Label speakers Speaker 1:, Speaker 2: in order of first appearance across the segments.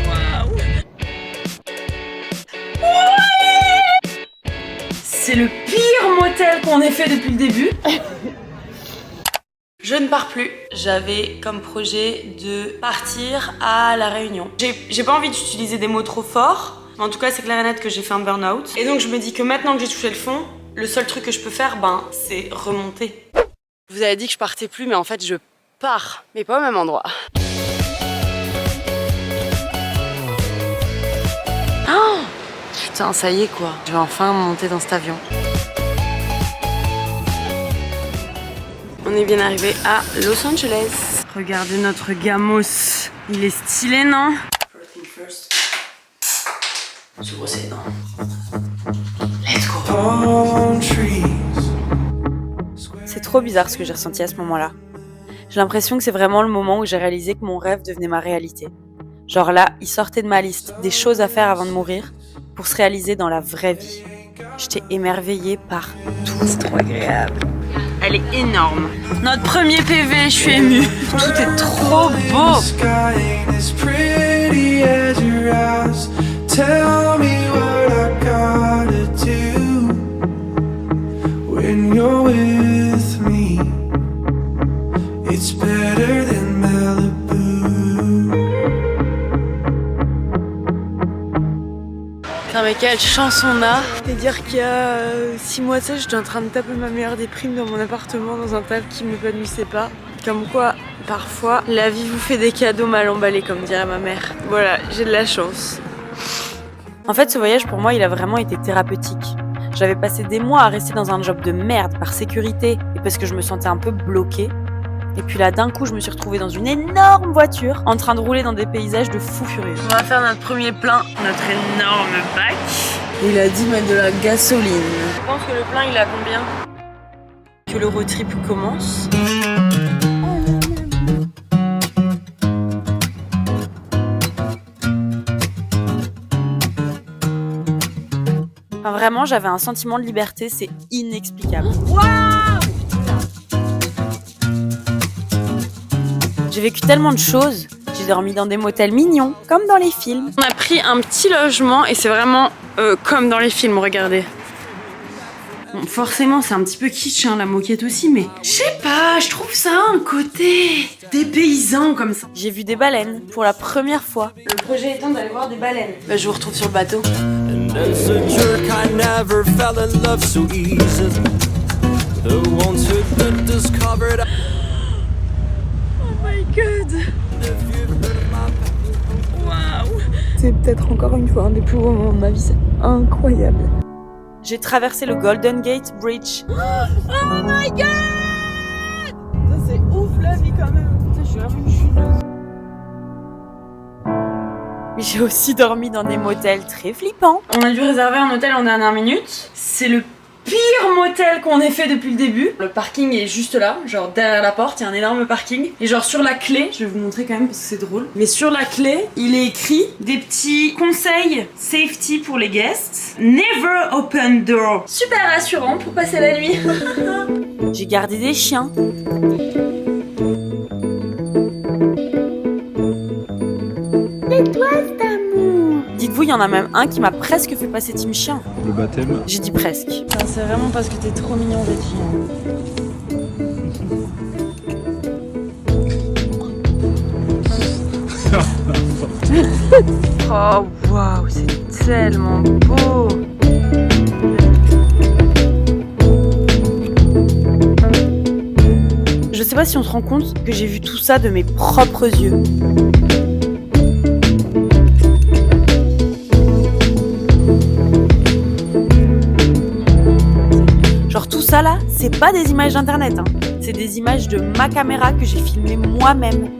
Speaker 1: Waouh. C'est le pire motel qu'on ait fait depuis le début. Je ne pars plus. J'avais comme projet de partir à La Réunion. J'ai pas envie d'utiliser des mots trop forts. Mais en tout cas, c'est clair et net que j'ai fait un burn-out. Et donc, je me dis que maintenant que j'ai touché le fond, le seul truc que je peux faire, c'est remonter. Vous avez dit que je partais plus, mais en fait, je pars. Mais pas au même endroit. Oh putain, ça y est quoi. Je vais enfin monter dans cet avion. On est bien arrivé à Los Angeles. Regardez notre gamos. Il est stylé, non? First thing first. Se brosser les dents. Let's go. C'est trop bizarre ce que j'ai ressenti à ce moment-là. J'ai l'impression que c'est vraiment le moment où j'ai réalisé que mon rêve devenait ma réalité. Genre là, il sortait de ma liste des choses à faire avant de mourir pour se réaliser dans la vraie vie. J'étais émerveillée par tout. C'est trop agréable. Elle est énorme. Notre premier PV, je suis émue. Tout est trop beau.
Speaker 2: Tell me what I gotta do when you're with me. It's better than Malibu.
Speaker 1: Putain mais quelle chance on a. C'est-à-dire qu'il y a 6 mois de ça, j'étais en train de taper ma meilleure déprime dans mon appartement dans un taf qui m'épanouissait pas. Comme quoi, parfois, la vie vous fait des cadeaux mal emballés, comme dirait ma mère. Voilà, j'ai de la chance. En fait, ce voyage, pour moi, il a vraiment été thérapeutique. J'avais passé des mois à rester dans un job de merde par sécurité et parce que je me sentais un peu bloquée. Et puis là, d'un coup, je me suis retrouvée dans une énorme voiture en train de rouler dans des paysages de fous furieux. On va faire notre premier plein, notre énorme bac. Il a dit mettre de la gasoline. Je pense que le plein, il a combien? Que le road trip commence. Enfin, vraiment, j'avais un sentiment de liberté, c'est inexplicable. Waouh! J'ai vécu tellement de choses. J'ai dormi dans des motels mignons, comme dans les films. On a pris un petit logement et c'est vraiment comme dans les films, regardez. Bon, forcément, c'est un petit peu kitsch, hein, la moquette aussi, mais je sais pas, je trouve ça un côté dépaysant comme ça. J'ai vu des baleines pour la première fois. Le projet étant d'aller voir des baleines. Bah, je vous retrouve sur le bateau.
Speaker 2: As a jerk, I never fell in love so easy. The ones who've been discovered.
Speaker 1: Oh my god! Waouh! C'est peut-être encore une fois un des plus beaux moments de ma vie, c'est incroyable. J'ai traversé le Golden Gate Bridge. Oh my god! Ça c'est ouf la vie quand même. Putain, je suis vraiment une chuleuse. J'ai aussi dormi dans des motels très flippants. On a dû réserver un hôtel en dernière minute. C'est le pire motel qu'on ait fait depuis le début. Le parking est juste là, genre derrière la porte, il y a un énorme parking. Et genre sur la clé, je vais vous montrer quand même parce que c'est drôle. Mais sur la clé, il est écrit des petits conseils safety pour les guests. Never open door. Super rassurant pour passer la nuit. J'ai gardé des chiens. Dites-vous, il y en a même un qui m'a presque fait passer team chien.
Speaker 3: Le baptême.
Speaker 1: J'ai dit presque. C'est vraiment parce que t'es trop mignon, Betty. Oh waouh, c'est tellement beau. Je sais pas si on se rend compte que j'ai vu tout ça de mes propres yeux. Genre tout ça là, c'est pas des images d'internet, hein. C'est des images de ma caméra que j'ai filmées moi-même.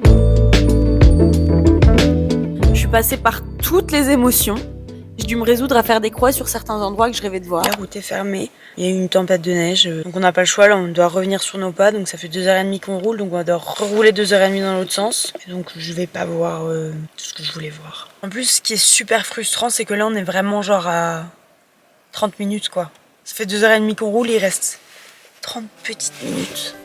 Speaker 1: Je suis passée par toutes les émotions. J'ai dû me résoudre à faire des croix sur certains endroits que je rêvais de voir. La route est fermée, il y a eu une tempête de neige, donc on n'a pas le choix, là on doit revenir sur nos pas, donc ça fait 2h30 qu'on roule, donc on doit rerouler 2h30 dans l'autre sens. Et donc je vais pas voir tout ce que je voulais voir. En plus, ce qui est super frustrant, c'est que là on est vraiment genre à 30 minutes quoi. Ça fait 2h30 qu'on roule, il reste 30 petites minutes.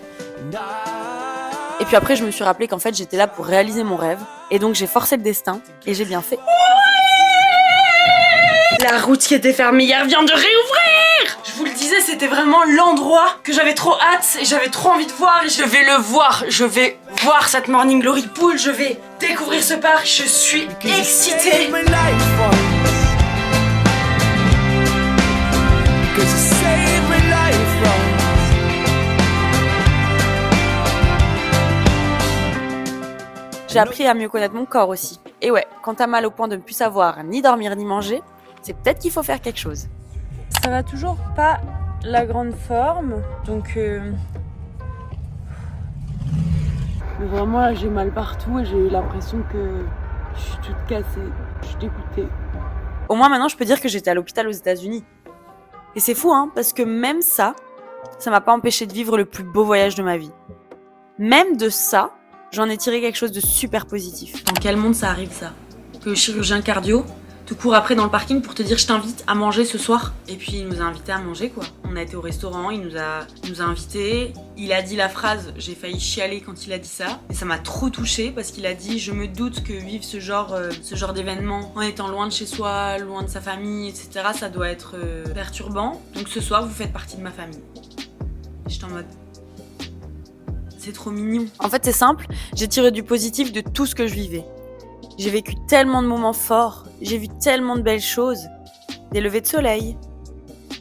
Speaker 1: Et puis après, je me suis rappelé qu'en fait, j'étais là pour réaliser mon rêve. Et donc, j'ai forcé le destin et j'ai bien fait. La route qui était fermée hier vient de réouvrir! Je vous le disais, c'était vraiment l'endroit que j'avais trop hâte et j'avais trop envie de voir. Et je vais le voir, je vais voir cette Morning Glory Pool, je vais découvrir ce parc, je suis excitée. J'ai appris à mieux connaître mon corps aussi. Et ouais, quand t'as mal au point de ne plus savoir ni dormir ni manger, c'est peut-être qu'il faut faire quelque chose. Ça va toujours pas la grande forme, donc mais vraiment là j'ai mal partout et j'ai eu l'impression que je suis toute cassée, je suis dégoûtée. Au moins maintenant je peux dire que j'étais à l'hôpital aux États-Unis. Et c'est fou hein, parce que même ça m'a pas empêché de vivre le plus beau voyage de ma vie. Même de ça, j'en ai tiré quelque chose de super positif. Dans quel monde ça arrive ça? Que le chirurgien cardio te court après dans le parking pour te dire je t'invite à manger ce soir. Et puis il nous a invités à manger quoi. On a été au restaurant, il nous a invités. Il a dit la phrase, j'ai failli chialer quand il a dit ça. Et ça m'a trop touchée parce qu'il a dit je me doute que vivre ce genre d'événement en étant loin de chez soi, loin de sa famille, etc. ça doit être perturbant. Donc ce soir vous faites partie de ma famille. J'étais en mode... C'est trop mignon. En fait, c'est simple, j'ai tiré du positif de tout ce que je vivais. J'ai vécu tellement de moments forts, j'ai vu tellement de belles choses. Des levées de soleil,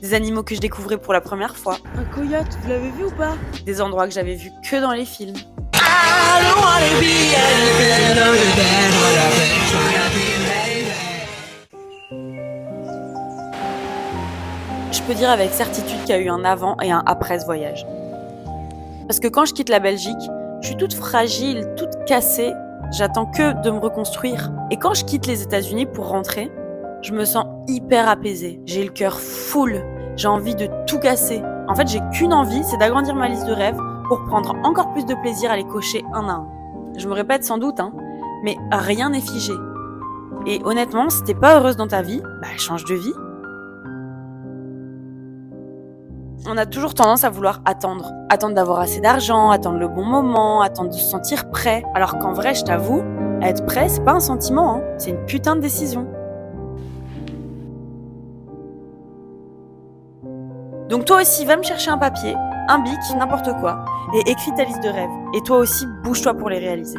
Speaker 1: des animaux que je découvrais pour la première fois. Un coyote, vous l'avez vu ou pas? Des endroits que j'avais vus que dans les films. Je peux dire avec certitude qu'il y a eu un avant et un après ce voyage. Parce que quand je quitte la Belgique, je suis toute fragile, toute cassée, j'attends que de me reconstruire. Et quand je quitte les États-Unis pour rentrer, je me sens hyper apaisée. J'ai le cœur full, j'ai envie de tout casser. En fait, j'ai qu'une envie, c'est d'agrandir ma liste de rêves pour prendre encore plus de plaisir à les cocher un à un. Je me répète sans doute, hein, mais rien n'est figé. Et honnêtement, si t'es pas heureuse dans ta vie, change de vie. On a toujours tendance à vouloir attendre. Attendre d'avoir assez d'argent, attendre le bon moment, attendre de se sentir prêt. Alors qu'en vrai, je t'avoue, être prêt, c'est pas un sentiment, hein. C'est une putain de décision. Donc toi aussi, va me chercher un papier, un bic, n'importe quoi, et écris ta liste de rêves. Et toi aussi, bouge-toi pour les réaliser.